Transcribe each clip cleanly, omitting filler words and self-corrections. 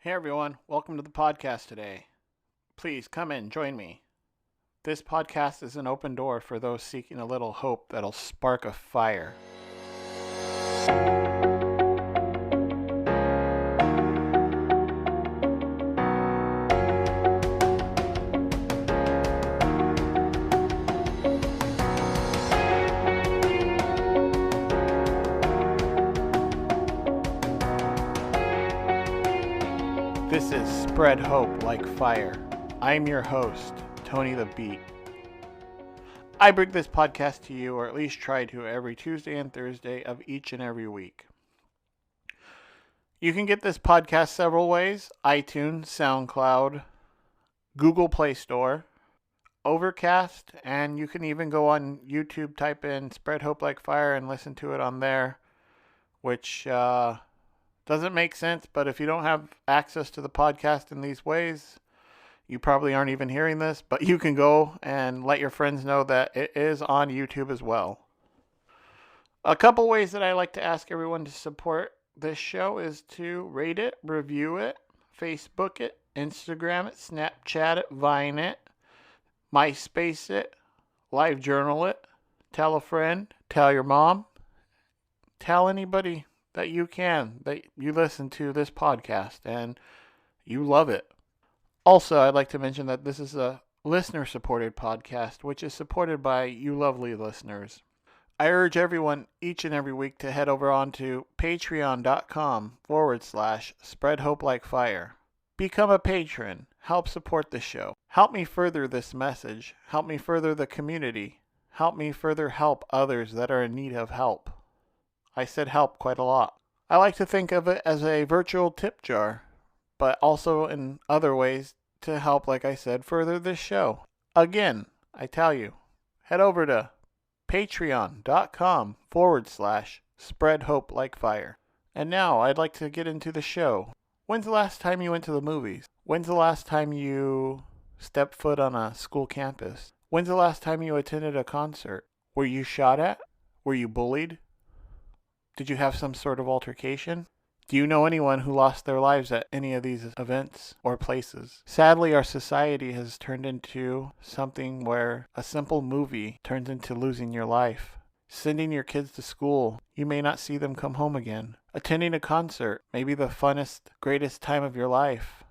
Hey everyone, welcome to the podcast today. Please come in, join me. This podcast is an open door for those seeking a little hope that'll spark a fire. This is Spread Hope Like Fire. I'm your host, Tony the Beat. I bring this podcast to you, or at least try to, every Tuesday and Thursday of each and every week. You can get this podcast several ways: iTunes, SoundCloud, Google Play Store, Overcast, and you can even go on YouTube, type in Spread Hope Like Fire and listen to it on there, which doesn't make sense, but if you don't have access to the podcast in these ways, you probably aren't even hearing this, but you can go and let your friends know that it is on YouTube as well. A couple ways that I like to ask everyone to support this show is to rate it, review it, Facebook it, Instagram it, Snapchat it, Vine it, MySpace it, LiveJournal it, tell a friend, tell your mom, tell anybody that you listen to this podcast and you love it. Also, I'd like to mention that this is a listener-supported podcast, which is supported by you lovely listeners. I urge everyone each and every week to head over onto patreon.com/spreadhopelikeFire. Become a patron. Help support the show. Help me further this message. Help me further the community. Help me further help others that are in need of help. I said help quite a lot. I like to think of it as a virtual tip jar, but also in other ways to help, like I said, further this show. Again, I tell you, head over to patreon.com/spreadhopelikeFire. And now I'd like to get into the show. When's the last time you went to the movies? When's the last time you stepped foot on a school campus? When's the last time you attended a concert? Were you shot at? Were you bullied? Did you have some sort of altercation? Do you know anyone who lost their lives at any of these events or places? Sadly, our society has turned into something where a simple movie turns into losing your life. Sending your kids to school, you may not see them come home again. Attending a concert, maybe the funnest, greatest time of your life.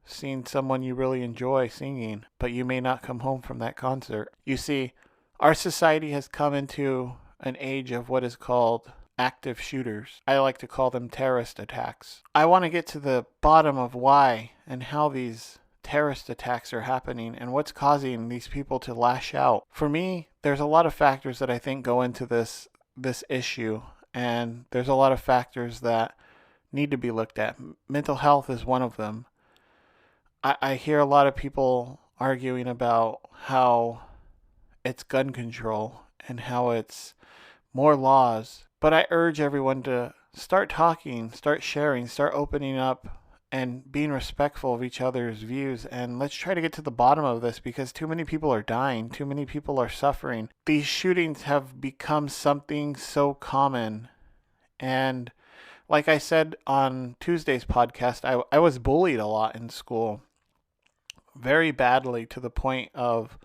Seeing someone you really enjoy singing, but you may not come home from that concert. You see, our society has come into an age of what is called active shooters. I like to call them terrorist attacks. I want to get to the bottom of why and how these terrorist attacks are happening and what's causing these people to lash out. For me, there's a lot of factors that I think go into this issue, and there's a lot of factors that need to be looked at. Mental health is one of them. I hear a lot of people arguing about how it's gun control and how it's more laws. But I urge everyone to start talking, start sharing, start opening up and being respectful of each other's views. And let's try to get to the bottom of this, because too many people are dying. Too many people are suffering. These shootings have become something so common. And like I said on Tuesday's podcast, I was bullied a lot in school. Very badly, to the point of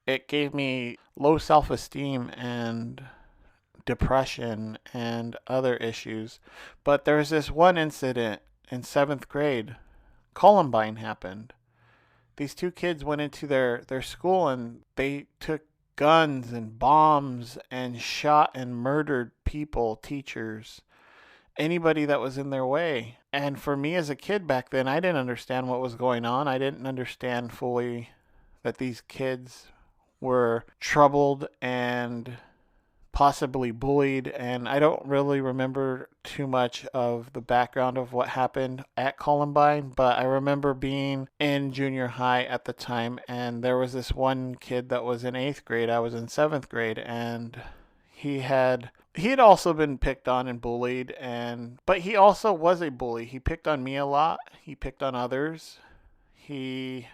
it gave me low self-esteem and depression and other issues. But there's this one incident in 7th grade. Columbine happened. These two kids went into their school and they took guns and bombs and shot and murdered people, teachers, anybody that was in their way. And for me as a kid back then, I didn't understand what was going on. I didn't understand fully that these kids were troubled and possibly bullied, and I don't really remember too much of the background of what happened at Columbine, but I remember being in junior high at the time, and there was this one kid that was in 8th grade. I was in 7th grade, and he had also been picked on and bullied, but he also was a bully. He picked on me a lot. He picked on others. He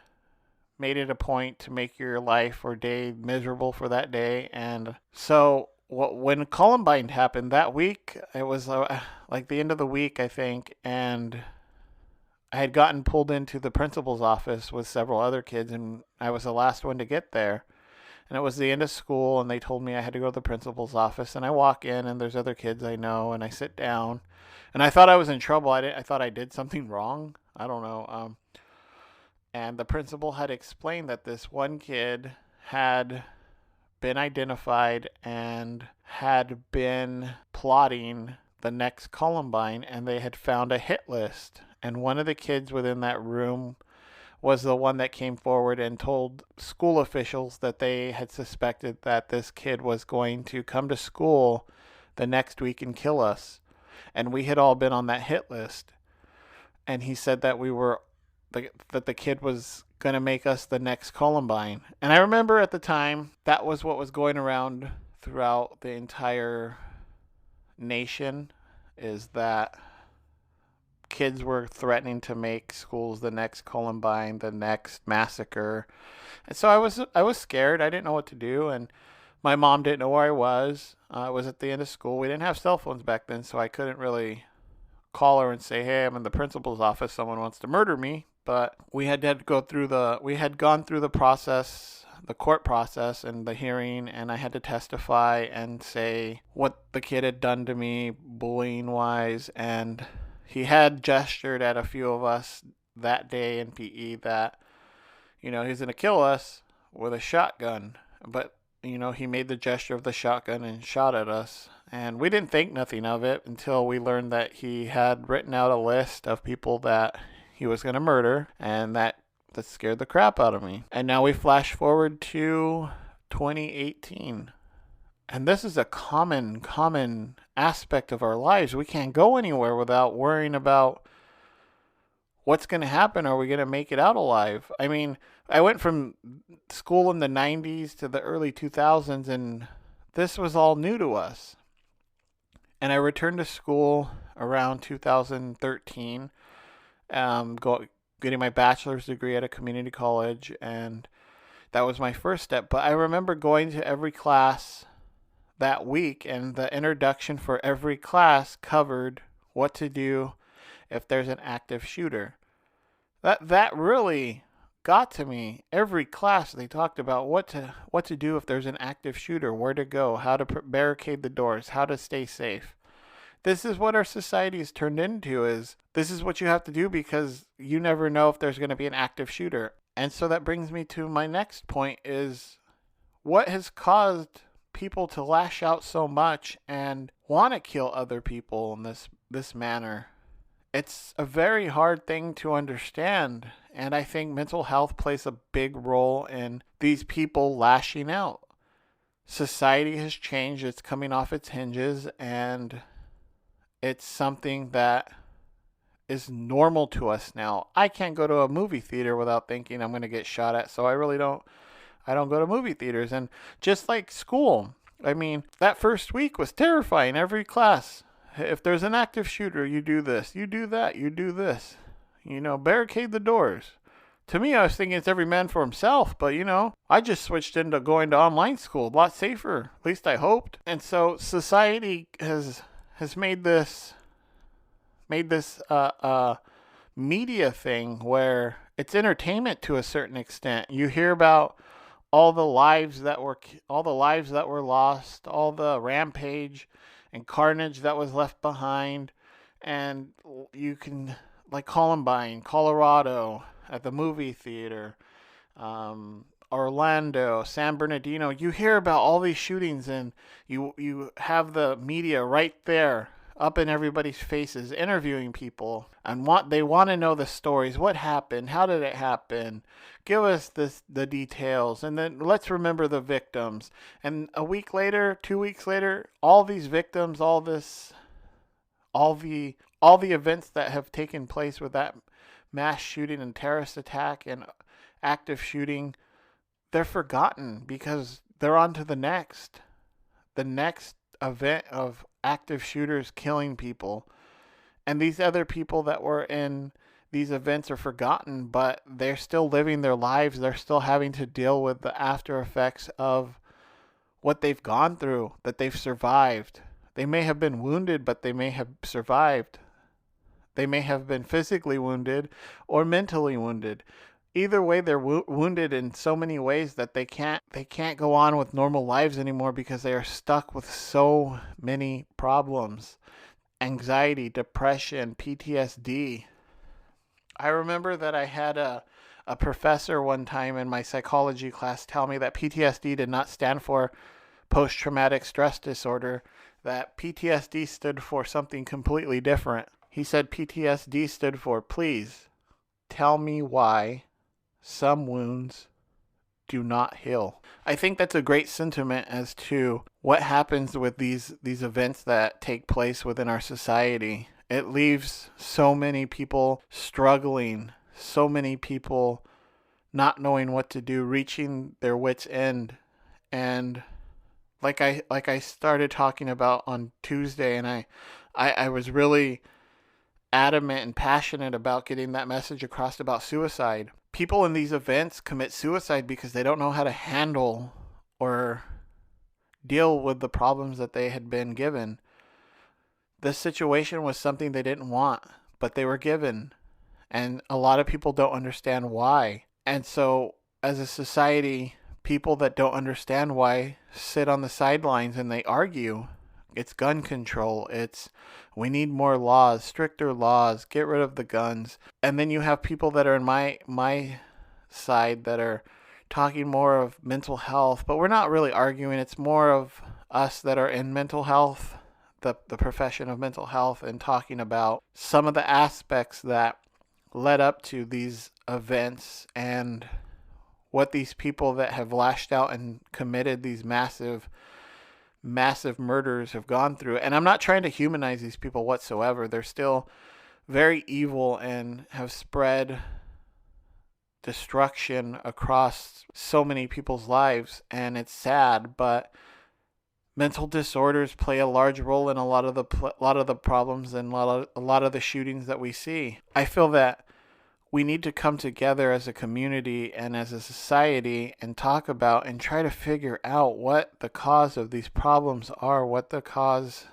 made it a point to make your life or day miserable for that day. And so when Columbine happened that week, it was like the end of the week, I think, and I had gotten pulled into the principal's office with several other kids, and I was the last one to get there. And it was the end of school, and they told me I had to go to the principal's office. And I walk in, and there's other kids I know, and I sit down. And I thought I was in trouble. I thought I did something wrong. I don't know. And the principal had explained that this one kid had been identified and had been plotting the next Columbine, and they had found a hit list. And one of the kids within that room was the one that came forward and told school officials that they had suspected that this kid was going to come to school the next week and kill us. And we had all been on that hit list. And he said that that the kid was going to make us the next Columbine. And I remember at the time, that was what was going around throughout the entire nation, is that kids were threatening to make schools the next Columbine, the next massacre. And so I was scared. I didn't know what to do, and my mom didn't know where I was. I was at the end of school. We didn't have cell phones back then, so I couldn't really call her and say, "Hey, I'm in the principal's office. Someone wants to murder me." But we had gone through the process, the court process and the hearing, and I had to testify and say what the kid had done to me bullying wise. And he had gestured at a few of us that day in PE that, he's going to kill us with a shotgun. But, he made the gesture of the shotgun and shot at us. And we didn't think nothing of it until we learned that he had written out a list of people that he was going to murder, and that scared the crap out of me. And now we flash forward to 2018. And this is a common aspect of our lives. We can't go anywhere without worrying about what's going to happen. Are we going to make it out alive? I mean, I went from school in the 90s to the early 2000s, and this was all new to us. And I returned to school around 2013, getting my bachelor's degree at a community college, and that was my first step. But I remember going to every class that week, and the introduction for every class covered what to do if there's an active shooter. That really got to me. Every class they talked about what to do if there's an active shooter, where to go, how to barricade the doors, how to stay safe. This is what our society has turned into, is this is what you have to do because you never know if there's going to be an active shooter. And so that brings me to my next point, is what has caused people to lash out so much and want to kill other people in this manner. It's a very hard thing to understand, and I think mental health plays a big role in these people lashing out. Society has changed, it's coming off its hinges, and it's something that is normal to us now. I can't go to a movie theater without thinking I'm going to get shot at, so I don't go to movie theaters. And just like school, I mean, that first week was terrifying. Every class, if there's an active shooter, you do this, you do that, you do this. Barricade the doors. To me, I was thinking it's every man for himself, but I just switched into going to online school, a lot safer, at least I hoped. And so society has made this media thing where it's entertainment to a certain extent. You hear about all the lives that were lost, all the rampage and carnage that was left behind, and you can, like Columbine, Colorado, at the movie theater, Orlando, San Bernardino. You hear about all these shootings, and you have the media right there, up in everybody's faces, interviewing people, and they want to know the stories. What happened? How did it happen? Give us the details, and then let's remember the victims. And a week later, 2 weeks later, all these victims, all the events that have taken place with that mass shooting and terrorist attack and active shooting, they're forgotten because they're on to the next event of active shooters killing people. And these other people that were in these events are forgotten, but they're still living their lives. They're still having to deal with the after effects of what they've gone through, that they've survived. They may have been wounded, but they may have survived. They may have been physically wounded or mentally wounded. Either way, they're wounded in so many ways that they can't go on with normal lives anymore because they are stuck with so many problems. Anxiety, depression, PTSD. I remember that I had a professor one time in my psychology class tell me that PTSD did not stand for post-traumatic stress disorder, that PTSD stood for something completely different. He said PTSD stood for, please tell me why some wounds do not heal. I think that's a great sentiment as to what happens with these events that take place within our society. It leaves so many people struggling, so many people not knowing what to do, reaching their wits' end. And like I started talking about on Tuesday, and I was really adamant and passionate about getting that message across about suicide. People in these events commit suicide because they don't know how to handle or deal with the problems that they had been given. This situation was something they didn't want, but they were given. And a lot of people don't understand why. And so, as a society, people that don't understand why sit on the sidelines and they argue. It's gun control. It's we need more laws, stricter laws, get rid of the guns. And then you have people that are in my side that are talking more of mental health, but we're not really arguing. It's more of us that are in mental health, the profession of mental health, and talking about some of the aspects that led up to these events and what these people that have lashed out and committed these massive murders have gone through. And I'm not trying to humanize these people whatsoever. They're still very evil and have spread destruction across so many people's lives, and it's sad, but mental disorders play a large role in a lot of the problems and a lot of the shootings that we see. I feel that we need to come together as a community and as a society and talk about and try to figure out what the cause of these problems are, what the cause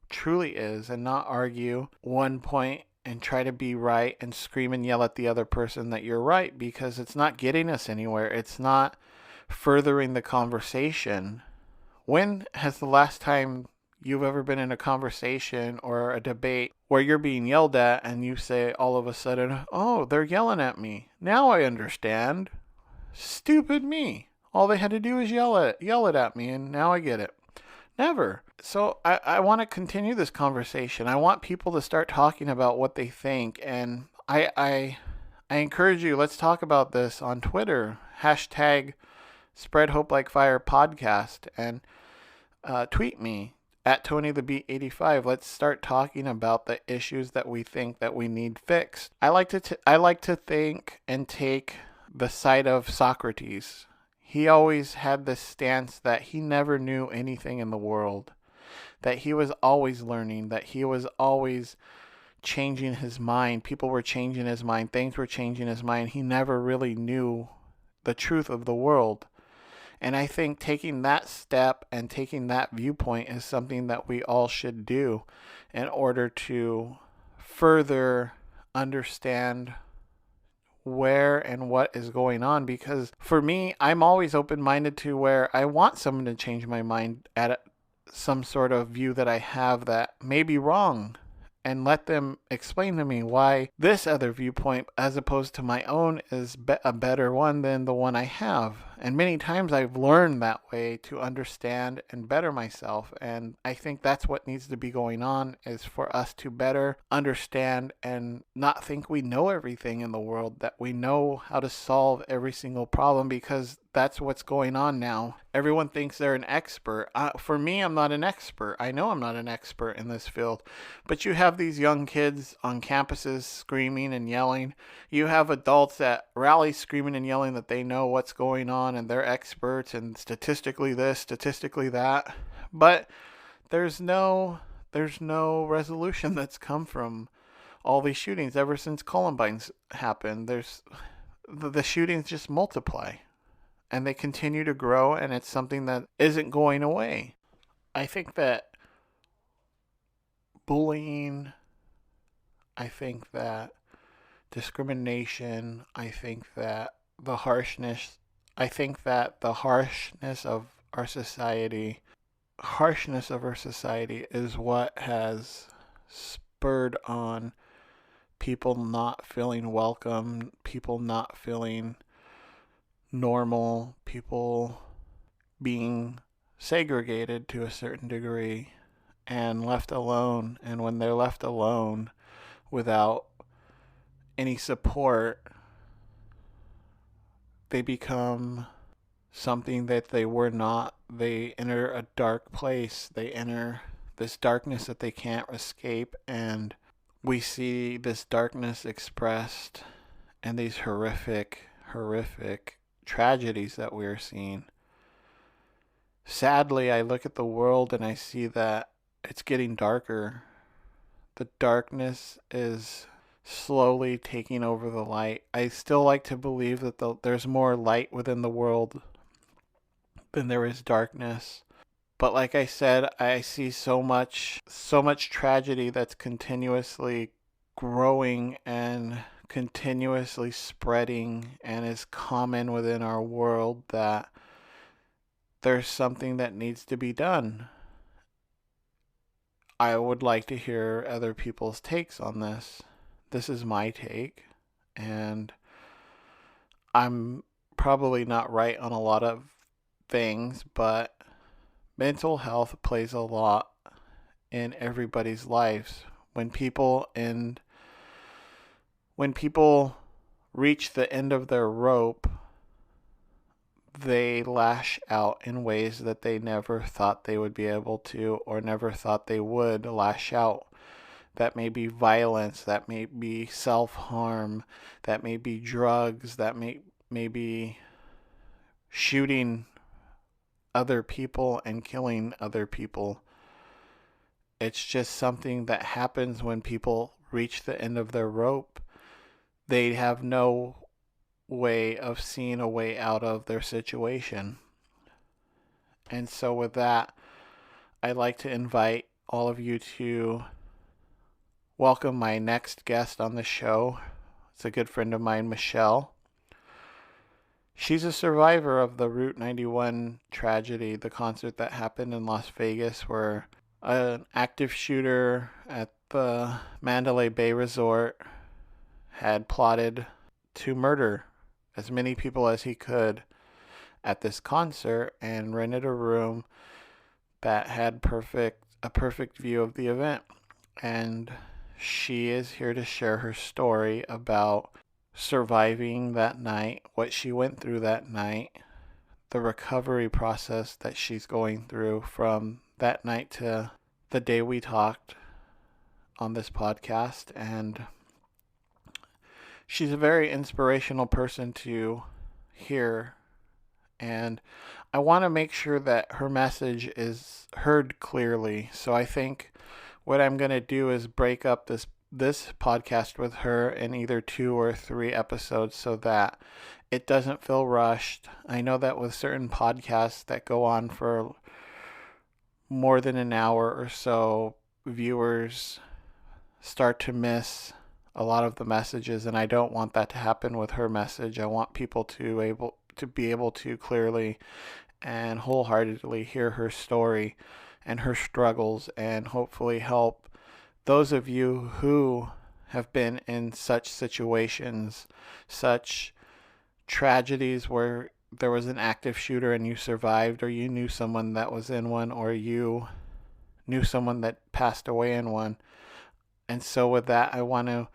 truly is, and not argue one point and try to be right and scream and yell at the other person that you're right, because it's not getting us anywhere. It's not furthering the conversation. When has the last time you've ever been in a conversation or a debate where you're being yelled at and you say all of a sudden, oh, they're yelling at me. Now I understand. Stupid me. All they had to do is yell it at me, and now I get it. Never. So I want to continue this conversation. I want people to start talking about what they think, and I encourage you, let's talk about this on Twitter. Hashtag Spread Hope Like Fire podcast, and tweet me at TonyTheBeat85. Let's start talking about the issues that we think that we need fixed. I like to think and take the side of Socrates. He always had this stance that he never knew anything in the world, that he was always learning, that he was always changing his mind. People were changing his mind. Things were changing his mind. He never really knew the truth of the world. And I think taking that step and taking that viewpoint is something that we all should do in order to further understand where and what is going on. Because for me, I'm always open-minded to where I want someone to change my mind at some sort of view that I have that may be wrong, and let them explain to me why this other viewpoint, as opposed to my own, is a better one than the one I have. And many times I've learned that way to understand and better myself. And I think that's what needs to be going on, is for us to better understand and not think we know everything in the world, that we know how to solve every single problem, because that's what's going on now. Everyone thinks they're an expert. For me, I'm not an expert. I know I'm not an expert in this field. But you have these young kids on campuses screaming and yelling. You have adults at rallies screaming and yelling that they know what's going on and they're experts and statistically this, statistically that. But there's no resolution that's come from all these shootings ever since Columbine's happened. The shootings just multiply. And they continue to grow, and it's something that isn't going away. I think that bullying, I think that discrimination, I think that the harshness of our society is what has spurred on people not feeling welcome, people not feeling normal, people being segregated to a certain degree and left alone. And when they're left alone without any support, they become something that they were not. They enter a dark place. They enter this darkness that they can't escape. And we see this darkness expressed in these horrific, horrific tragedies that we're seeing. Sadly, I look at the world and I see that it's getting darker. The darkness is slowly taking over the light. I still like to believe that there's more light within the world than there is darkness. But like I said, I see so much tragedy that's continuously growing and continuously spreading and is common within our world that there's something that needs to be done. I would like to hear other people's takes on this. This is my take, and I'm probably not right on a lot of things, but mental health plays a lot in everybody's lives. When people reach the end of their rope, they lash out in ways that they never thought they would be able to or never thought they would lash out. That may be violence, that may be self-harm, that may be drugs, that may be shooting other people and killing other people. It's just something that happens when people reach the end of their rope. They have no way of seeing a way out of their situation. And so with that, I'd like to invite all of you to welcome my next guest on the show. It's a good friend of mine, Michelle. She's a survivor of the Route 91 tragedy, the concert that happened in Las Vegas where an active shooter at the Mandalay Bay Resort had plotted to murder as many people as he could at this concert and rented a room that had a perfect view of the event. And she is here to share her story about surviving that night, what she went through that night, the recovery process that she's going through from that night to the day we talked on this podcast. And she's a very inspirational person to hear. And I want to make sure that her message is heard clearly. So I think what I'm going to do is break up this podcast with her in either 2 or 3 episodes so that it doesn't feel rushed. I know that with certain podcasts that go on for more than an hour or so, viewers start to miss a lot of the messages, and I don't want that to happen with her message. I want people to be able to clearly and wholeheartedly hear her story and her struggles, and hopefully help those of you who have been in such situations, such tragedies where there was an active shooter and you survived, or you knew someone that was in one, or you knew someone that passed away in one. And so with that, I want to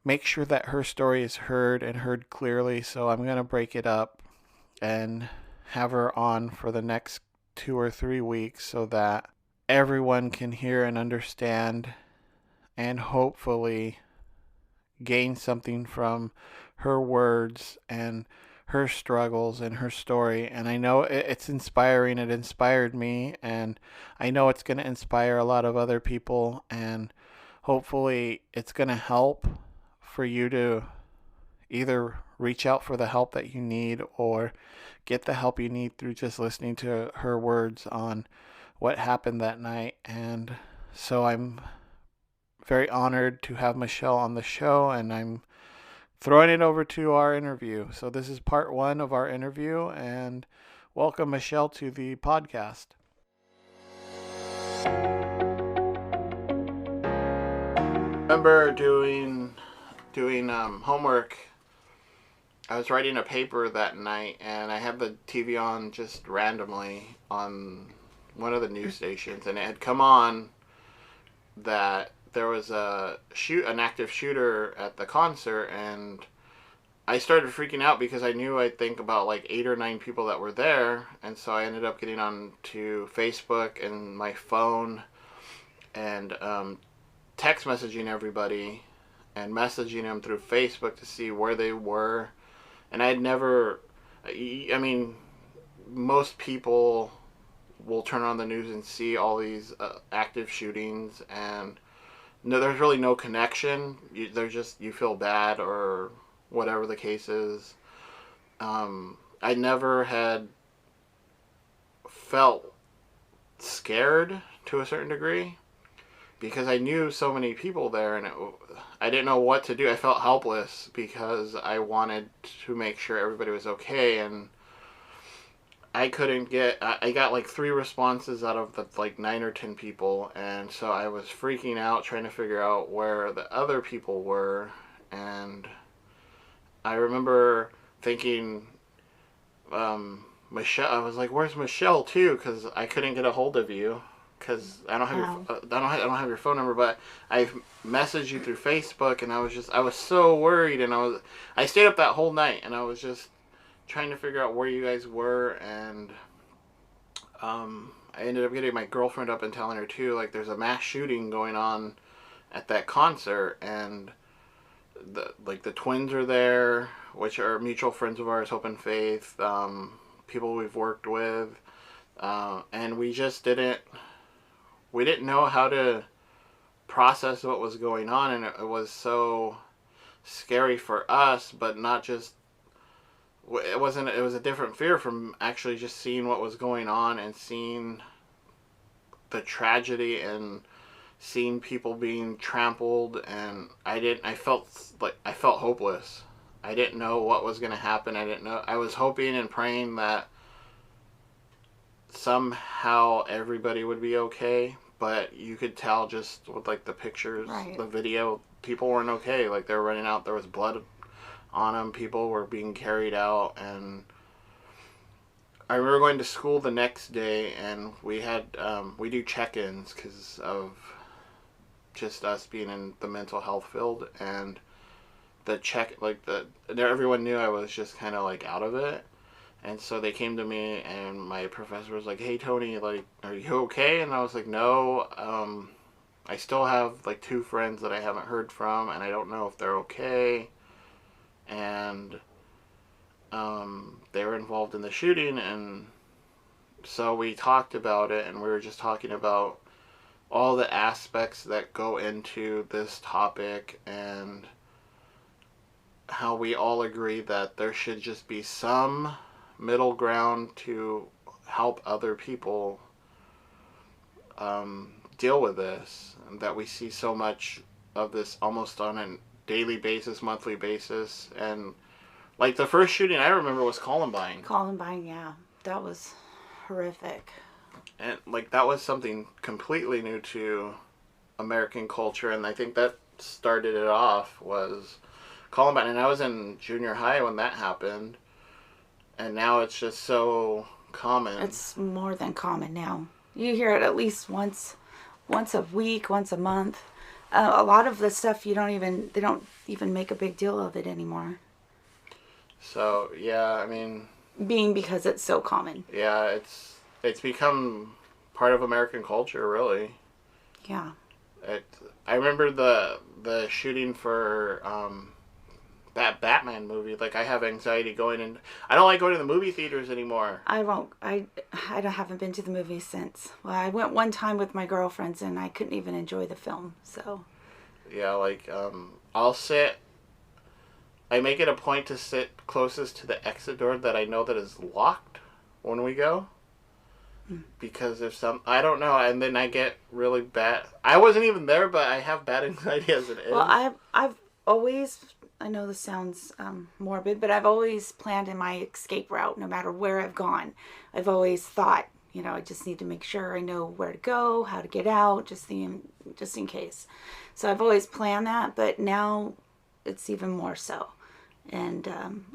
make sure that her story is heard and heard clearly. So I'm going to break it up and have her on for the next 2 or 3 weeks so that everyone can hear and understand and hopefully gain something from her words and her struggles and her story. And I know it's inspiring. It inspired me, and I know it's going to inspire a lot of other people, and hopefully it's going to help for you to either reach out for the help that you need or get the help you need through just listening to her words on what happened that night. And so I'm very honored to have Michelle on the show, and I'm throwing it over to our interview. So this is part 1 of our interview, and welcome Michelle to the podcast. I remember doing homework. I was writing a paper that night, and I had the TV on just randomly on one of the news stations, and it had come on that there was an active shooter at the concert, and I started freaking out because I knew I think about like 8 or 9 people that were there, and so I ended up getting on to Facebook and my phone and text messaging everybody and messaging them through Facebook to see where they were. And I had never, I mean, most people will turn on the news and see all these active shootings, and no, there's really no connection. There's just, you feel bad or whatever the case is. I never had felt scared to a certain degree because I knew so many people there, and I didn't know what to do. I felt helpless because I wanted to make sure everybody was okay, and I got like 3 responses out of the like 9 or 10 people, and so I was freaking out trying to figure out where the other people were. And I remember thinking, Michelle, I was like, where's Michelle too? Because I couldn't get a hold of you because I don't have your phone number, but I messaged you through Facebook, and I was so worried, and I stayed up that whole night, and I was just trying to figure out where you guys were. And I ended up getting my girlfriend up and telling her too, like, there's a mass shooting going on at that concert, and the twins are there, which are mutual friends of ours, Hope and Faith, people we've worked with, and we didn't know how to process what was going on, and it was so scary for us, but not just, it was a different fear from actually just seeing what was going on and seeing the tragedy and seeing people being trampled. And I felt hopeless. I didn't know what was going to happen. I was hoping and praying that somehow everybody would be okay, but you could tell just with like the pictures, right, the video, people weren't okay. Like, they were running out, there was blood on them, people were being carried out. And I remember going to school the next day, and we do check-ins because of just us being in the mental health field, and everyone knew I was just kind of like out of it. And so they came to me, and my professor was like, hey Tony, like, are you okay? And I was like, no, I still have like 2 friends that I haven't heard from, and I don't know if they're okay. And they were involved in the shooting, and so we talked about it, and we were just talking about all the aspects that go into this topic, and how we all agree that there should just be some middle ground to help other people deal with this, and that we see so much of this almost on a daily basis, monthly basis. And like the first shooting I remember was Columbine. Yeah, that was horrific. And like, that was something completely new to American culture, and I think that started it off was Columbine. And I was in junior high when that happened, and now it's just so common. It's more than common now. You hear it at least once a week, once a month. A lot of the stuff they don't even make a big deal of it anymore. So yeah, I mean, because it's so common. Yeah, it's become part of American culture, really. Yeah. I remember the shooting for that Batman movie. Like, I have anxiety going in. I don't like going to the movie theaters anymore. I haven't been to the movies since. Well, I went one time with my girlfriends, and I couldn't even enjoy the film. So. Yeah, like, I make it a point to sit closest to the exit door that I know that is locked when we go. because there's I don't know, and then I get really bad. I wasn't even there, but I have bad anxiety as it Well, is. I've always, I know this sounds morbid, but I've always planned in my escape route, no matter where I've gone. I've always thought, I just need to make sure I know where to go, how to get out, just in case. So I've always planned that, but now it's even more so. And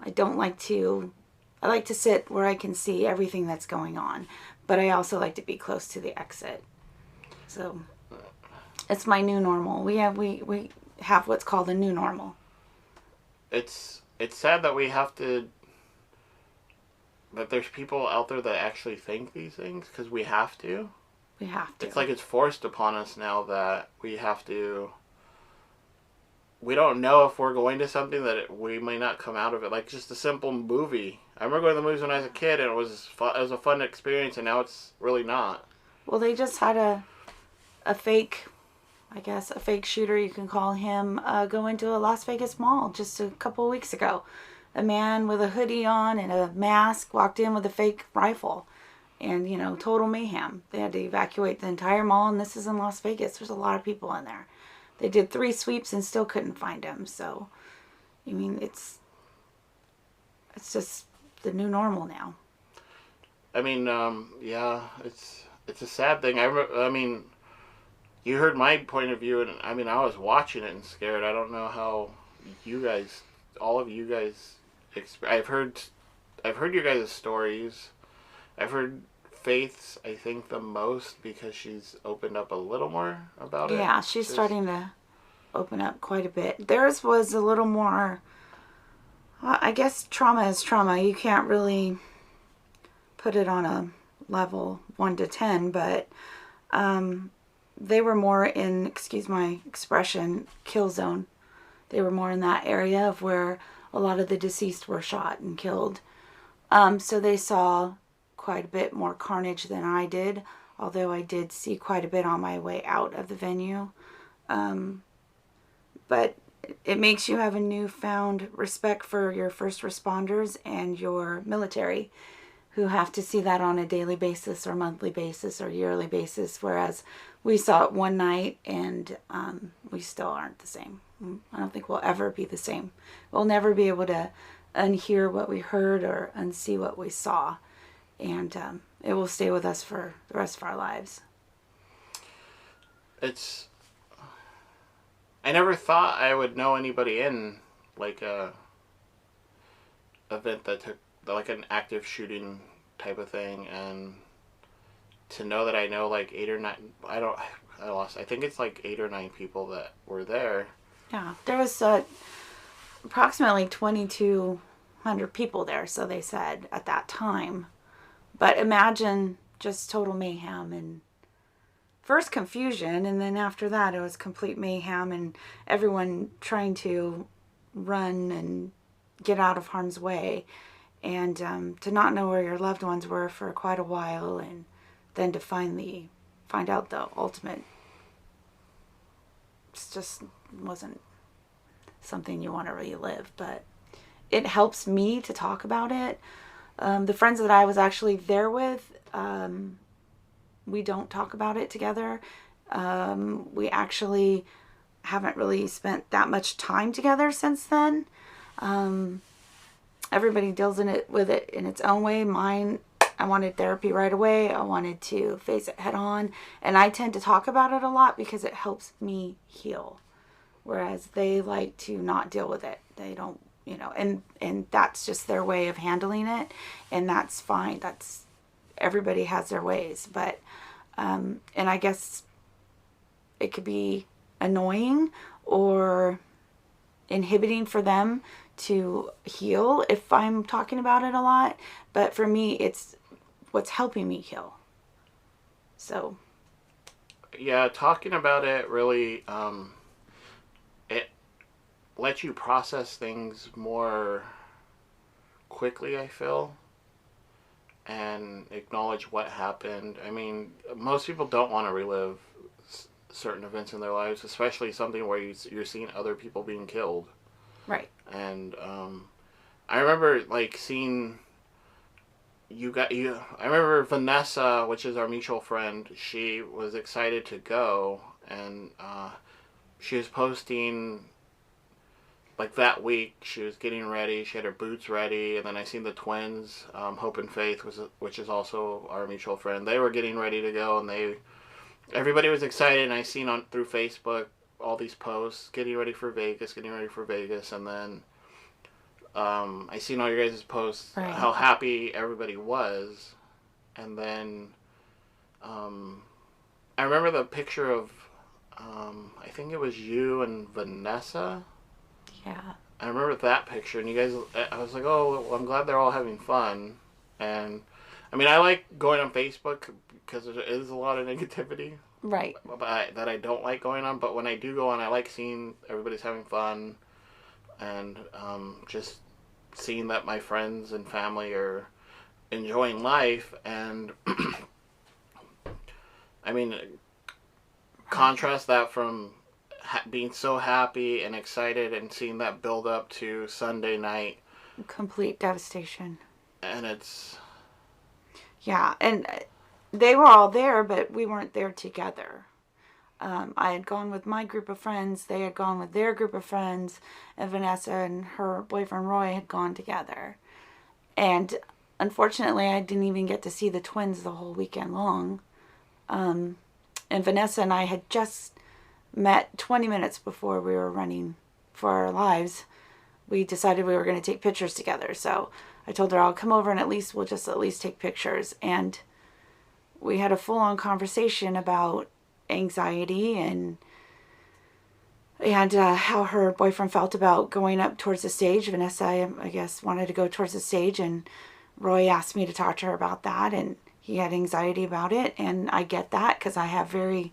I don't like to. I like to sit where I can see everything that's going on, but I also like to be close to the exit. So it's my new normal. We have what's called a new normal. It's sad that we have to that there's people out there that actually think these things because we have to. We have to. It's like it's forced upon us now that we have to. We don't know if we're going to something that we may not come out of it. Like just a simple movie. I remember going to the movies when I was a kid, and it was fun, it was a fun experience, and now it's really not. Well, they just had a fake, I guess, a fake shooter, you can call him, go into a Las Vegas mall just a couple of weeks ago. A man with a hoodie on and a mask walked in with a fake rifle. And, total mayhem. They had to evacuate the entire mall, and this is in Las Vegas. There's a lot of people in there. They did 3 sweeps and still couldn't find him. So, it's just the new normal now. I mean, yeah, it's a sad thing. I mean, you heard my point of view, and I mean, I was watching it and scared. I don't know how you guys, all of you guys, I've heard your guys' stories. I've heard Faith's, I think, the most because she's opened up a little more about it. Yeah, she's starting to open up quite a bit. Theirs was a little more, I guess trauma is trauma. You can't really put it on a level 1 to 10, but they were more in, excuse my expression, kill zone. They were more in that area of where a lot of the deceased were shot and killed. So they saw quite a bit more carnage than I did, although I did see quite a bit on my way out of the venue. But it makes you have a newfound respect for your first responders and your military, who have to see that on a daily basis or monthly basis or yearly basis, whereas we saw it one night and we still aren't the same. I don't think we'll ever be the same. We'll never be able to unhear what we heard or unsee what we saw. And it will stay with us for the rest of our lives. I never thought I would know anybody in, like, a event that took, like, an active shooting type of thing, and to know that I know, like, 8 or 9, I think it's, like, 8 or 9 people that were there. Yeah, there was approximately 2,200 people there, so they said, at that time. But imagine just total mayhem and first confusion, and then after that it was complete mayhem and everyone trying to run and get out of harm's way, and to not know where your loved ones were for quite a while, and then to find out the ultimate. It just wasn't something you want to relive, but it helps me to talk about it. The friends that I was actually there with, we don't talk about it together. We actually haven't really spent that much time together since then. Everybody deals with it in its own way. Mine, I wanted therapy right away. I wanted to face it head on. And I tend to talk about it a lot because it helps me heal. Whereas they like to not deal with it. They don't, and that's just their way of handling it. And that's fine. Everybody has their ways. But, and I guess it could be annoying or inhibiting for them to heal if I'm talking about it a lot. But for me, it's what's helping me heal. So. Yeah, talking about it really, it lets you process things more quickly, I feel, and acknowledge what happened. I mean, most people don't want to relive certain events in their lives, especially something where you're seeing other people being killed. Right. And I remember, like, seeing I remember Vanessa, which is our mutual friend. She was excited to go, and she was posting like that week. She was getting ready. She had her boots ready, and then I seen the twins, Hope and Faith, which is also our mutual friend. They were getting ready to go, and everybody was excited. And I seen on through Facebook all these posts, getting ready for Vegas, and then I seen all your guys' posts, Right. how happy everybody was, and then I remember the picture of I think it was you and Vanessa. Yeah. I remember that picture, and you guys. I was like, oh, well, I'm glad they're all having fun, and I mean, I like going on Facebook because there is a lot of negativity, Right. that I don't like going on. But when I do go on, I like seeing everybody's having fun, and just seeing that my friends and family are enjoying life. And I mean, contrast that from being so happy and excited and seeing that build up to Sunday night. Complete devastation. And it's... Yeah, and they were all there, but we weren't there together. I had gone with my group of friends, they had gone with their group of friends, and Vanessa and her boyfriend Roy had gone together. And unfortunately, I didn't even get to see the twins the whole weekend long. And Vanessa and I had just met 20 minutes before we were running for our lives. We decided we were going to take pictures together. So I told her I'll come over and we'll just at least take pictures. And we had a full-on conversation about anxiety and how her boyfriend felt about going up towards the stage. Vanessa, I guess, wanted to go towards the stage, and Roy asked me to talk to her about that, and he had anxiety about it, and I get that because I have very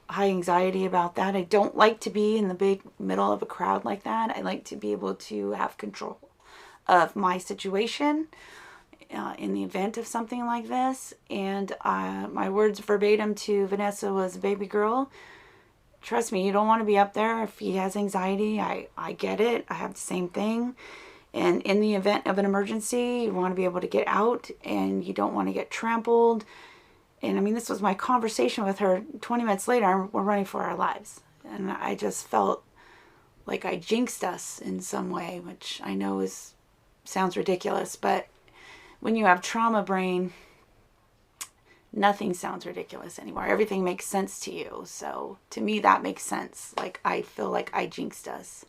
high anxiety about that. I don't like to be in the big middle of a crowd like that. I like to be able to have control of my situation in the event of something like this. And my words verbatim to Vanessa was, baby girl, trust me, you don't want to be up there if he has anxiety. I get it. I have the same thing. And in the event of an emergency, you want to be able to get out and you don't want to get trampled. And I mean, this was my conversation with her. 20 minutes later, we're running for our lives. And I just felt like I jinxed us in some way, which I know sounds ridiculous, but when you have trauma brain, nothing sounds ridiculous anymore. Everything makes sense to you. So to me, that makes sense. Like, I feel like I jinxed us.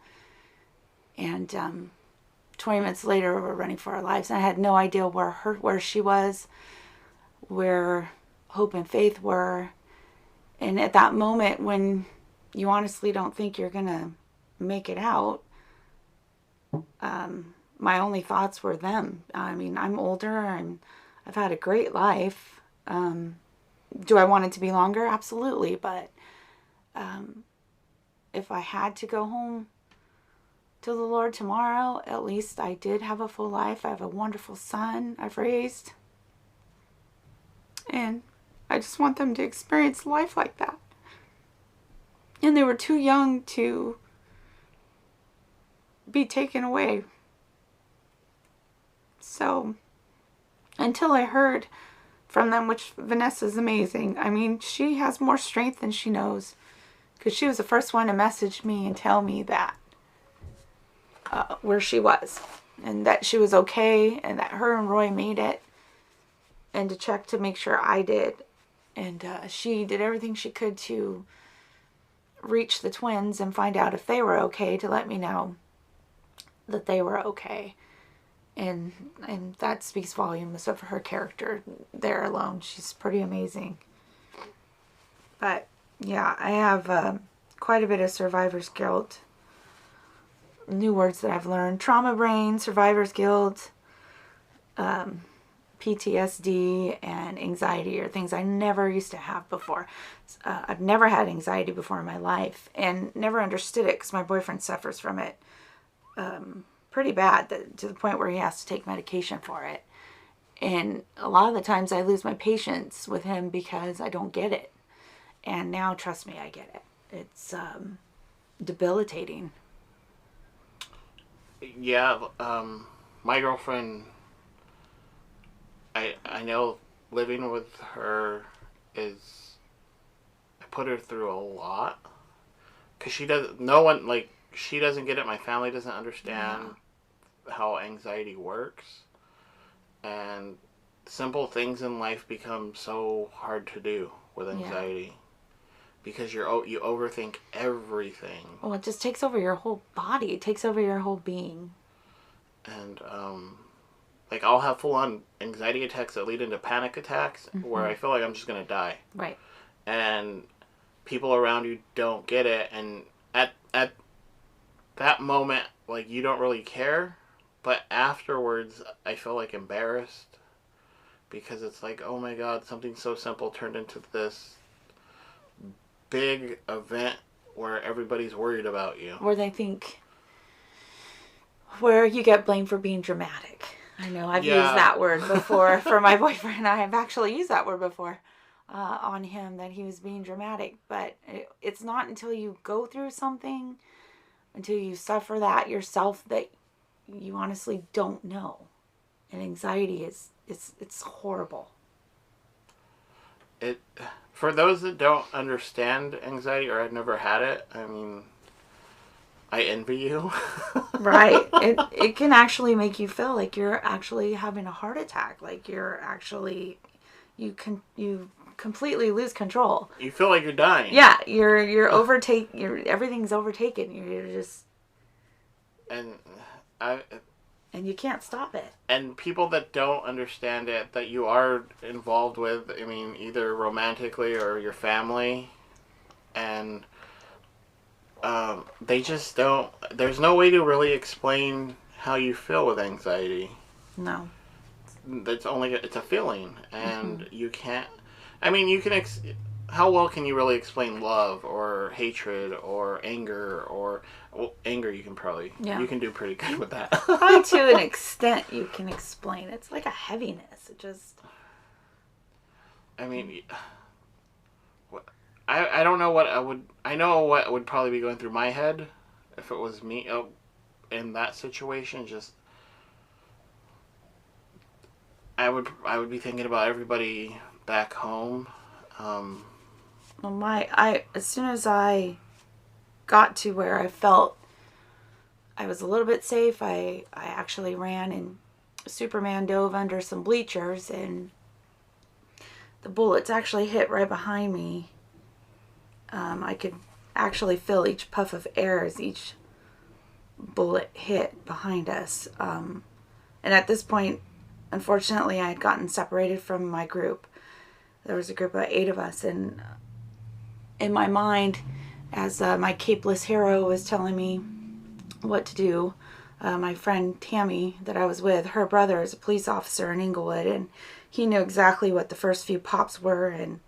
And 20 minutes later, we're running for our lives. And I had no idea where she was, where Hope and Faith were. And at that moment, when you honestly don't think you're going to make it out, my only thoughts were them. I mean, I'm older and I've had a great life. Do I want it to be longer? Absolutely. But if I had to go home to the Lord tomorrow, at least I did have a full life. I have a wonderful son I've raised. And I just want them to experience life like that. And they were too young to be taken away. So, until I heard from them, which Vanessa's amazing. I mean, she has more strength than she knows. Because she was the first one to message me and tell me that. Where she was. And that she was okay. And that her and Roy made it. And to check to make sure I did. And she did everything she could to reach the twins and find out if they were okay, to let me know that they were okay. And that speaks volumes of her character there alone. She's pretty amazing. But yeah, I have quite a bit of survivor's guilt. New words that I've learned: trauma brain, survivor's guilt, PTSD, and anxiety are things I never used to have before. I've never had anxiety before in my life and never understood it because my boyfriend suffers from it pretty bad, to the point where he has to take medication for it. And a lot of the times I lose my patience with him because I don't get it. And now, trust me, I get it. It's debilitating. Yeah, my girlfriend I know living with her is, I put her through a lot. Because she doesn't, no one, like, she doesn't get it. My family doesn't understand how anxiety works. And simple things in life become so hard to do with anxiety. Because you overthink everything. Well, it just takes over your whole body. It takes over your whole being. And, like, I'll have full-on anxiety attacks that lead into panic attacks where I feel like I'm just going to die. Right. And people around you don't get it. And at that moment, like, you don't really care. But afterwards, I feel, like, embarrassed. Because it's like, oh my God, something so simple turned into this big event where everybody's worried about you. Where you get blamed for being dramatic. I know I've used that word before for my boyfriend. I have actually used that word before on him, that he was being dramatic. But it's not until you go through something, until you suffer that yourself, that you honestly don't know. And anxiety it's horrible. For those that don't understand anxiety or have never had it, I mean, I envy you. Right. It can actually make you feel like you're actually having a heart attack. Like you're actually, you completely lose control. You feel like you're dying. Yeah, everything's overtaken. You're just, and you can't stop it. And people that don't understand it, that you are involved with, I mean, either romantically or your family, and they just don't, there's no way to really explain how you feel with anxiety. No. It's a feeling, and you can't, I mean, you can, how well can you really explain love or hatred or anger or, well, anger you can probably, you can do pretty good with that. Probably to an extent you can explain. It's like a heaviness. It just, I mean, I don't know I know what would probably be going through my head if it was me in that situation. Just, I would be thinking about everybody back home. As soon as I got to where I felt I was a little bit safe, I actually ran and Superman dove under some bleachers, and the bullets actually hit right behind me. I could actually feel each puff of air as each bullet hit behind us. And at this point, unfortunately, I had gotten separated from my group. There was a group of 8 of us, and in my mind, as my capeless hero was telling me what to do, my friend Tammy that I was with, her brother is a police officer in Inglewood, and he knew exactly what the first few pops were, and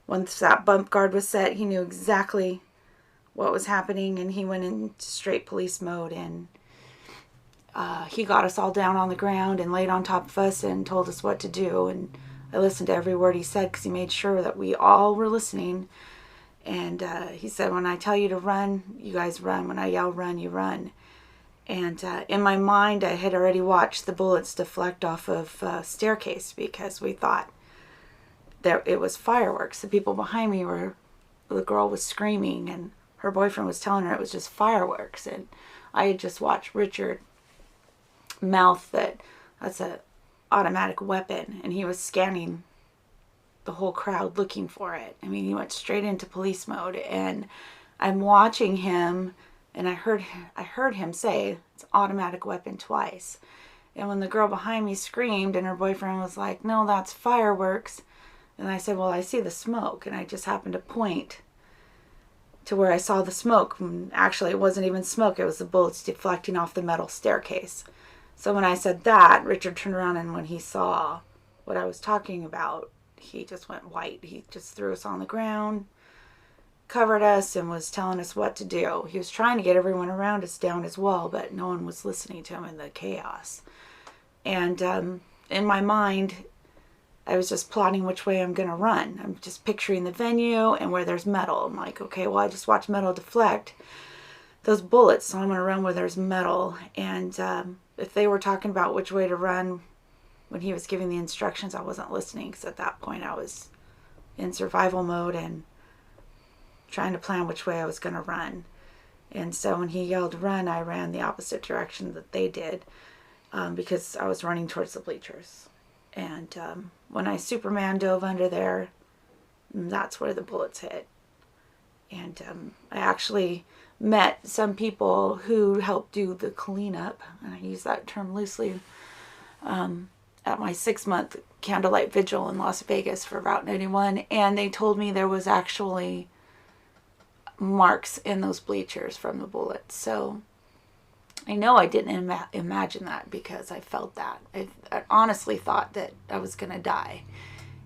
once that bump guard was set, he knew exactly what was happening, and he went into straight police mode, and he got us all down on the ground and laid on top of us and told us what to do, and I listened to every word he said because he made sure that we all were listening. And he said, when I tell you to run, you guys run. When I yell run, you run. And in my mind, I had already watched the bullets deflect off of a staircase because we thought that it was fireworks. The people behind me the girl was screaming and her boyfriend was telling her it was just fireworks. And I had just watched Richard mouth that's an automatic weapon, and he was scanning the whole crowd looking for it. I mean, he went straight into police mode, and I'm watching him, and I heard him say it's automatic weapon twice. And when the girl behind me screamed and her boyfriend was like, no, that's fireworks, and I said, well, I see the smoke, and I just happened to point to where I saw the smoke. And actually, it wasn't even smoke, it was the bullets deflecting off the metal staircase. So when I said that, Richard turned around, and when he saw what I was talking about, he just went white. He just threw us on the ground, covered us, and was telling us what to do. He was trying to get everyone around us down as well, but no one was listening to him in the chaos. And in my mind, I was just plotting which way I'm going to run. I'm just picturing the venue and where there's metal. I'm like, okay, well, I just watched metal deflect those bullets, so I'm going to run where there's metal. And if they were talking about which way to run when he was giving the instructions, I wasn't listening, because at that point I was in survival mode and trying to plan which way I was going to run. And so when he yelled run, I ran the opposite direction that they did, because I was running towards the bleachers. And when I Superman dove under there, that's where the bullets hit. And I actually met some people who helped do the cleanup, and I use that term loosely, at my 6-month candlelight vigil in Las Vegas for Route 91, and they told me there was actually marks in those bleachers from the bullets. So I know I didn't imagine that, because I felt that. I honestly thought that I was going to die.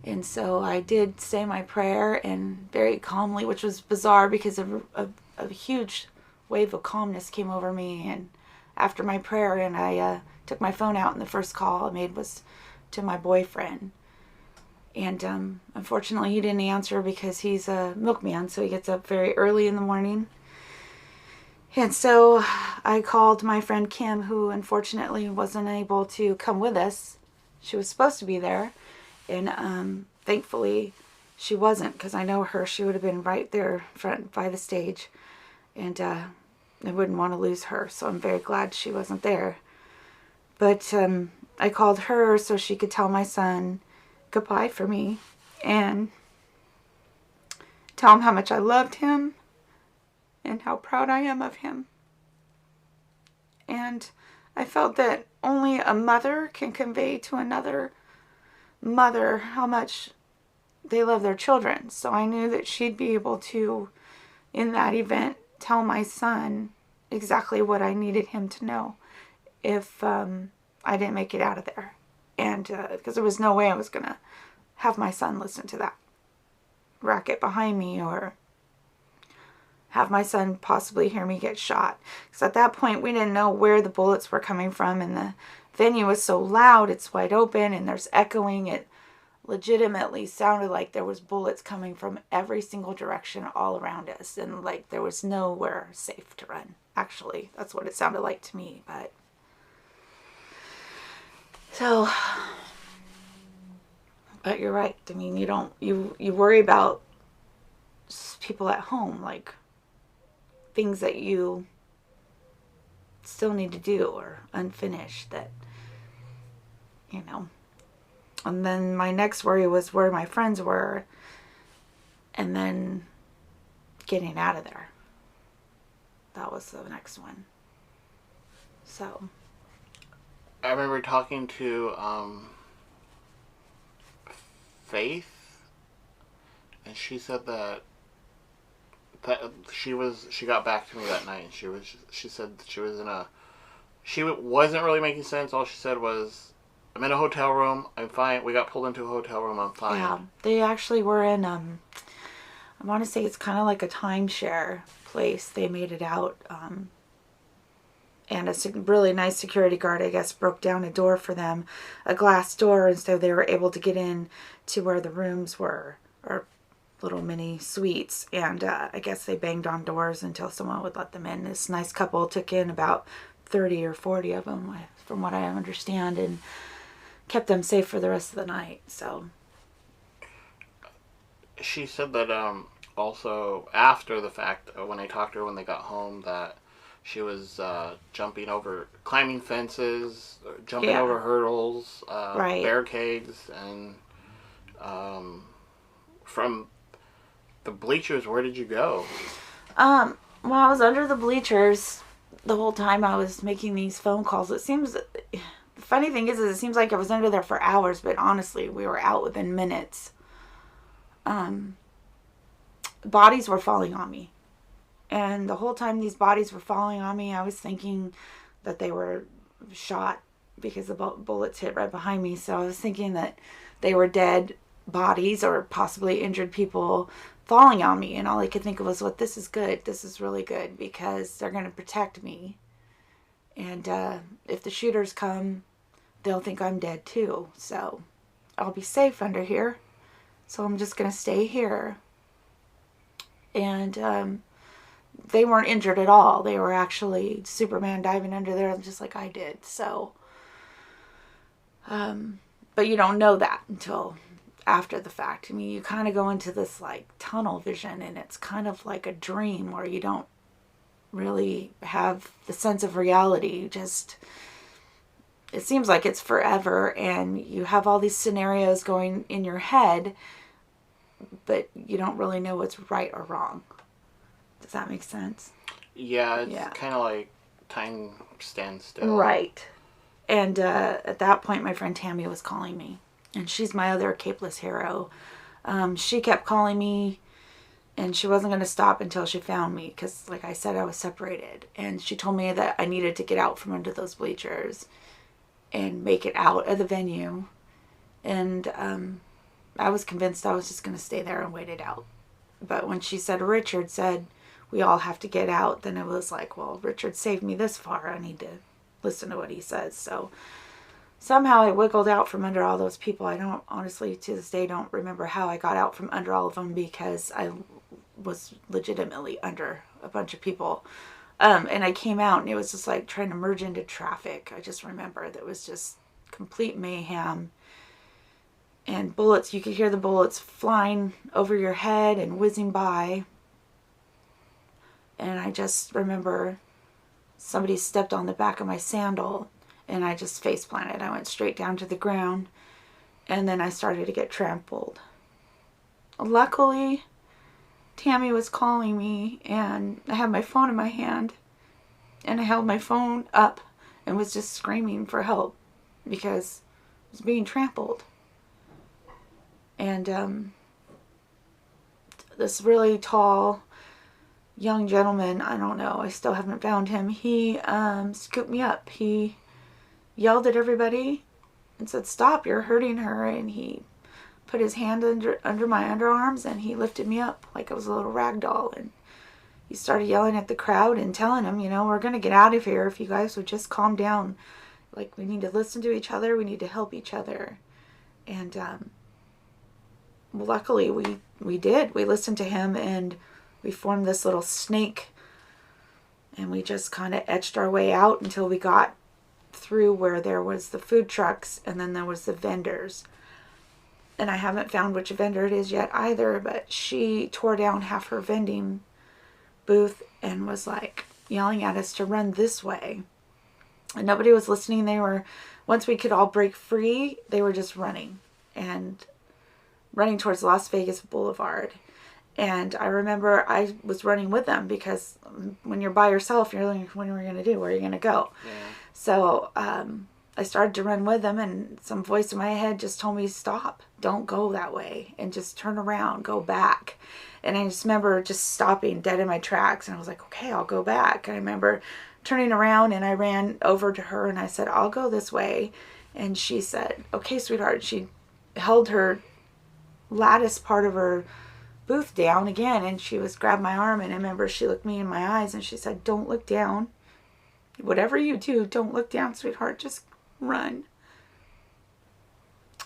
And so I did say my prayer, and very calmly, which was bizarre because a huge wave of calmness came over me. And after my prayer, and I took my phone out, and the first call I made was to my boyfriend. And unfortunately, he didn't answer because he's a milkman, so he gets up very early in the morning. And so I called my friend Kim, who unfortunately wasn't able to come with us. She was supposed to be there, and thankfully she wasn't, because I know her. She would have been right there front by the stage, and I wouldn't want to lose her, so I'm very glad she wasn't there. But I called her so she could tell my son goodbye for me and tell him how much I loved him and how proud I am of him. And I felt that only a mother can convey to another mother how much they love their children. So I knew that she'd be able to, in that event, tell my son exactly what I needed him to know if I didn't make it out of there. And because there was no way I was going to have my son listen to that racket behind me, or have my son possibly hear me get shot. Because at that point, we didn't know where the bullets were coming from, and the venue was so loud, it's wide open, and there's echoing. It legitimately sounded like there was bullets coming from every single direction all around us, and like there was nowhere safe to run. Actually, that's what it sounded like to me. But you're right. I mean, you worry about people at home, like things that you still need to do or unfinished, that, And then my next worry was where my friends were, and then getting out of there. That was the next one. So I remember talking to Faith, and she said that she got back to me that night, and she said that she wasn't really making sense. All she said was, I'm in a hotel room, I'm fine. We got pulled into a hotel room, I'm fine. Yeah, they actually were in I want to say it's kind of like a timeshare place. They made it out, and a really nice security guard, I guess, broke down a door for them, a glass door, and so they were able to get in to where the rooms were, or little mini suites. And I guess they banged on doors until someone would let them in. This nice couple took in about 30 or 40 of them, from what I understand, and kept them safe for the rest of the night. So she said that also after the fact, when I talked to her when they got home, that she was climbing fences, jumping over hurdles, right, barricades, and from the bleachers, where did you go? Well, I was under the bleachers the whole time I was making these phone calls. The funny thing is it seems like I was under there for hours, but honestly, we were out within minutes. Bodies were falling on me. And the whole time these bodies were falling on me, I was thinking that they were shot, because the bullets hit right behind me. So I was thinking that they were dead bodies or possibly injured people falling on me. And all I could think of was, well, this is good. This is really good, because they're going to protect me. And if the shooters come, they'll think I'm dead too. So I'll be safe under here. So I'm just going to stay here. And they weren't injured at all. They were actually Superman diving under there just like I did. So But you don't know that until after the fact. I mean, you kind of go into this like tunnel vision, and it's kind of like a dream where you don't really have the sense of reality. You just, it seems like it's forever, and you have all these scenarios going in your head, but you don't really know what's right or wrong. Does that make sense? Yeah, it's kind of like time stands still. Right. And at that point, my friend Tammy was calling me. And she's my other capeless hero. She kept calling me, and she wasn't going to stop until she found me. Because, like I said, I was separated. And she told me that I needed to get out from under those bleachers and make it out of the venue. And I was convinced I was just going to stay there and wait it out. But when she said, Richard said, we all have to get out, then it was like, well, Richard saved me this far. I need to listen to what he says. So somehow I wiggled out from under all those people. I don't, honestly, to this day, don't remember how I got out from under all of them, because I was legitimately under a bunch of people. And I came out, and it was just like trying to merge into traffic. I just remember that was just complete mayhem. And bullets, you could hear the bullets flying over your head and whizzing by. And I just remember somebody stepped on the back of my sandal, and I just face planted. I went straight down to the ground, and then I started to get trampled. Luckily, Tammy was calling me, and I had my phone in my hand, and I held my phone up and was just screaming for help because I was being trampled. And this really tall young gentleman, I don't know, I still haven't found him, he scooped me up. He yelled at everybody and said, stop, you're hurting her. And he put his hand under my underarms, and he lifted me up like I was a little rag doll. And he started yelling at the crowd and telling them, we're going to get out of here if you guys would just calm down. Like, we need to listen to each other. We need to help each other. And luckily we did. We listened to him, and we formed this little snake, and we just kind of etched our way out until we got through where there was the food trucks, and then there was the vendors. And I haven't found which vendor it is yet either, but she tore down half her vending booth and was like yelling at us to run this way. And nobody was listening. Once we could all break free, they were just running towards Las Vegas Boulevard. And I remember I was running with them, because when you're by yourself, you're like, what are we going to do? Where are you going to go? Yeah. So I started to run with them, and some voice in my head just told me, stop, don't go that way, and just turn around, go back. And I just remember just stopping dead in my tracks, and I was like, okay, I'll go back. And I remember turning around, and I ran over to her, and I said, I'll go this way. And she said, okay, sweetheart. She held her lattice part of her booth down again, and she grabbed my arm, and I remember she looked me in my eyes, and she said, don't look down. Whatever you do, don't look down, sweetheart. Just run.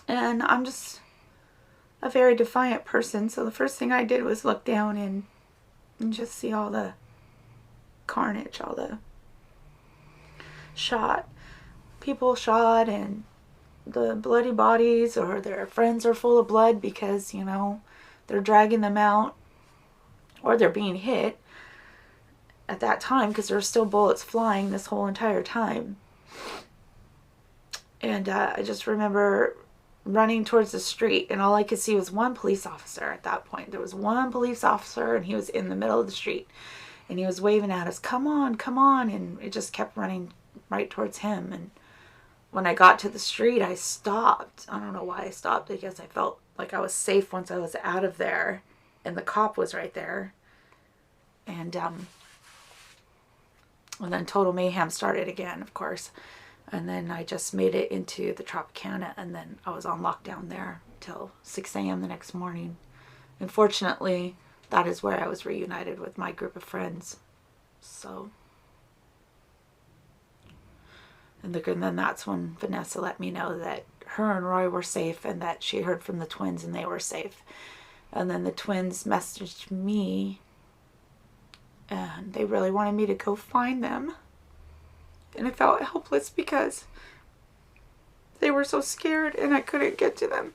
And I'm just a very defiant person, so the first thing I did was look down and just see all the carnage, all the people shot, and the bloody bodies, or their friends are full of blood because, they're dragging them out, or they're being hit at that time, because there were still bullets flying this whole entire time. And I just remember running towards the street, and all I could see was one police officer at that point. There was one police officer, and he was in the middle of the street, and he was waving at us, come on, come on, and it just kept running right towards him. And when I got to the street, I stopped. I don't know why I stopped. I guess I felt like I was safe once I was out of there, and the cop was right there. And then total mayhem started again, of course. And then I just made it into the Tropicana, and then I was on lockdown there till 6 a.m. the next morning. And fortunately, that is where I was reunited with my group of friends. So, and then that's when Vanessa let me know that her and Roy were safe, and that she heard from the twins and they were safe. And then the twins messaged me, and they really wanted me to go find them. And I felt helpless because They were so scared and I couldn't get to them.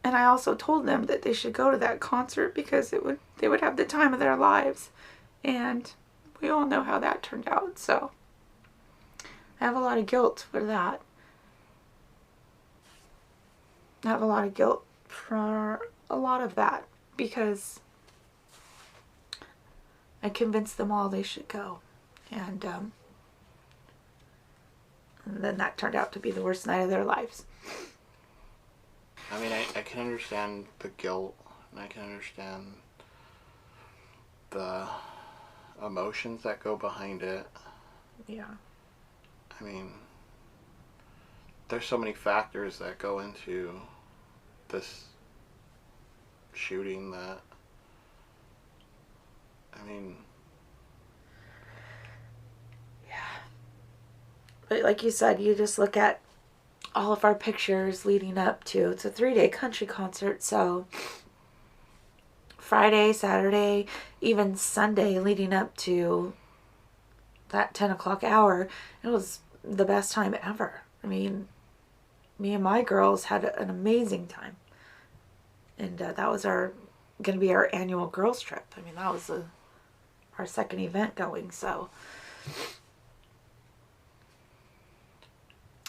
And I also told them that they should go to that concert because they would have the time of their lives. And we all know how that turned out, so I have a lot of guilt for that. I have a lot of guilt for a lot of that because I convinced them all they should go. And then that turned out to be the worst night of their lives. I mean, I can understand the guilt, and I can understand the emotions that go behind it. Yeah. I mean, there's so many factors that go into this shooting that, I mean... Yeah. But like you said, you just look at all of our pictures leading up to, it's a 3-day country concert, so Friday, Saturday, even Sunday leading up to that 10 o'clock hour, it was the best time ever. I mean, me and my girls had an amazing time. And that was going to be our annual girls trip. I mean, that was our second event going, so.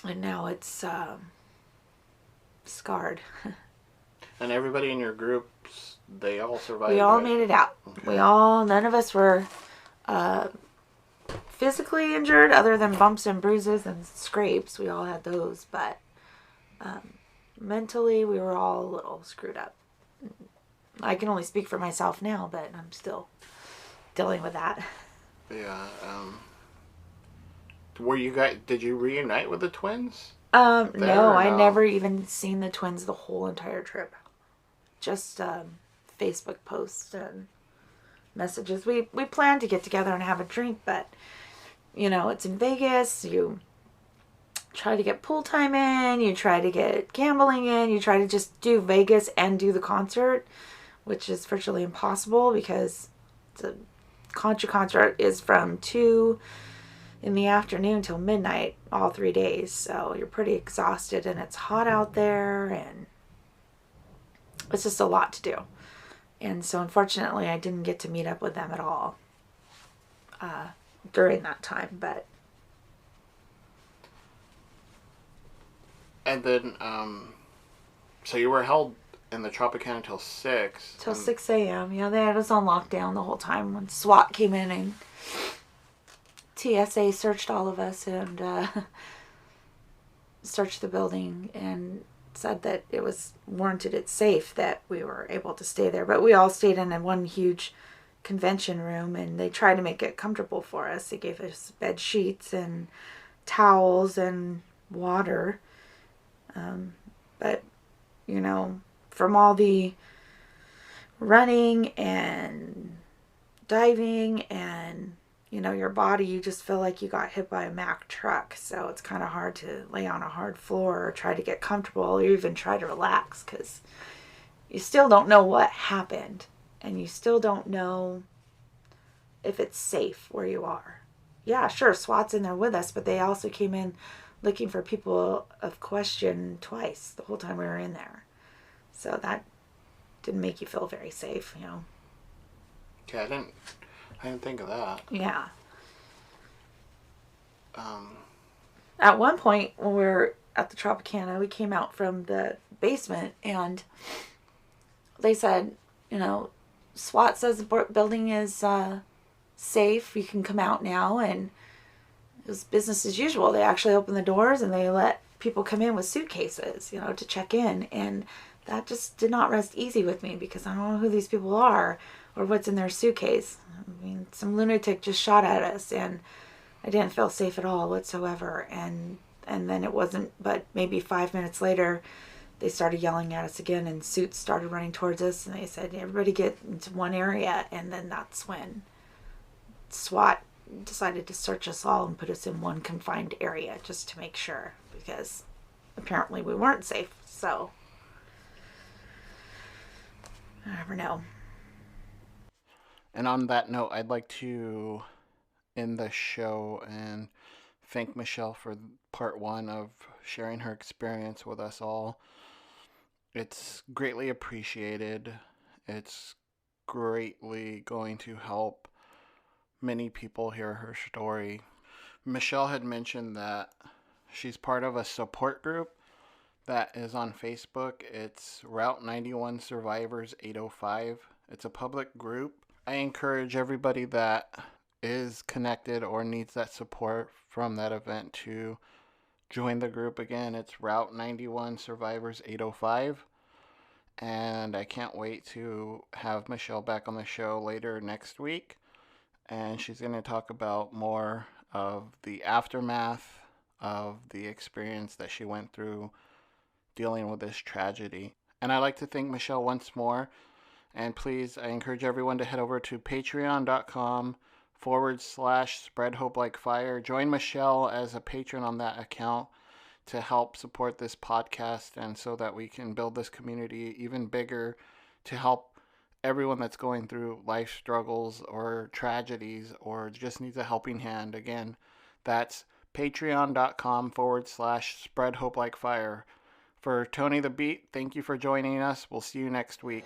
And now it's scarred. And everybody in your groups, they all survived. We all right? made it out. Okay. None of us were physically injured other than bumps and bruises and scrapes. We all had those, but mentally we were all a little screwed up. I can only speak for myself now, but I'm still dealing with that. Yeah. Did you reunite with the twins? No, I never even seen the twins the whole entire trip. Just Facebook posts and messages. We planned to get together and have a drink, but it's in Vegas. You try to get pool time in, you try to get gambling in, you try to just do Vegas and do the concert, which is virtually impossible because the country concert is from 2 in the afternoon till midnight all 3 days. So you're pretty exhausted and it's hot out there and it's just a lot to do. And so unfortunately I didn't get to meet up with them at all during that time, but. And then, so you were held in the Tropicana until 6. Till 6 a.m. Yeah, they had us on lockdown the whole time when SWAT came in and TSA searched all of us and searched the building and said that it was warranted, it's safe that we were able to stay there. But we all stayed in one huge convention room and they tried to make it comfortable for us. They gave us bed sheets and towels and water. But, from all the running and diving and, your body, you just feel like you got hit by a Mack truck. So it's kind of hard to lay on a hard floor or try to get comfortable or even try to relax because you still don't know what happened and you still don't know if it's safe where you are. Yeah, sure, SWAT's in there with us, but they also came in looking for people of question twice the whole time we were in there. So that didn't make you feel very safe, Okay, I didn't think of that. Yeah. At one point when we were at the Tropicana, we came out from the basement and they said, SWAT says the building is safe. You can come out now. And it was business as usual. They actually opened the doors and they let people come in with suitcases, to check in. And that just did not rest easy with me because I don't know who these people are or what's in their suitcase. I mean, some lunatic just shot at us and I didn't feel safe at all whatsoever. And then it wasn't, but maybe 5 minutes later, they started yelling at us again and suits started running towards us and they said, everybody get into one area. And then that's when SWAT decided to search us all and put us in one confined area just to make sure because apparently we weren't safe. So I never know. And on that note, I'd like to end the show and thank Michelle for part 1 of sharing her experience with us all. It's greatly appreciated. It's greatly going to help many people hear her story. Michelle had mentioned that she's part of a support group that is on Facebook. It's Route 91 Survivors 805. It's a public group. I encourage everybody that is connected or needs that support from that event to join the group. Again, it's Route 91 Survivors 805. And I can't wait to have Michelle back on the show later next week. And she's going to talk about more of the aftermath of the experience that she went through dealing with this tragedy. And I'd like to thank Michelle once more. And please, I encourage everyone to head over to patreon.com/spread hope like fire. Join Michelle as a patron on that account to help support this podcast and so that we can build this community even bigger to help everyone that's going through life struggles or tragedies or just needs a helping hand. Again, that's patreon.com/spread hope like fire. For Tony the Beat, thank you for joining us. We'll see you next week.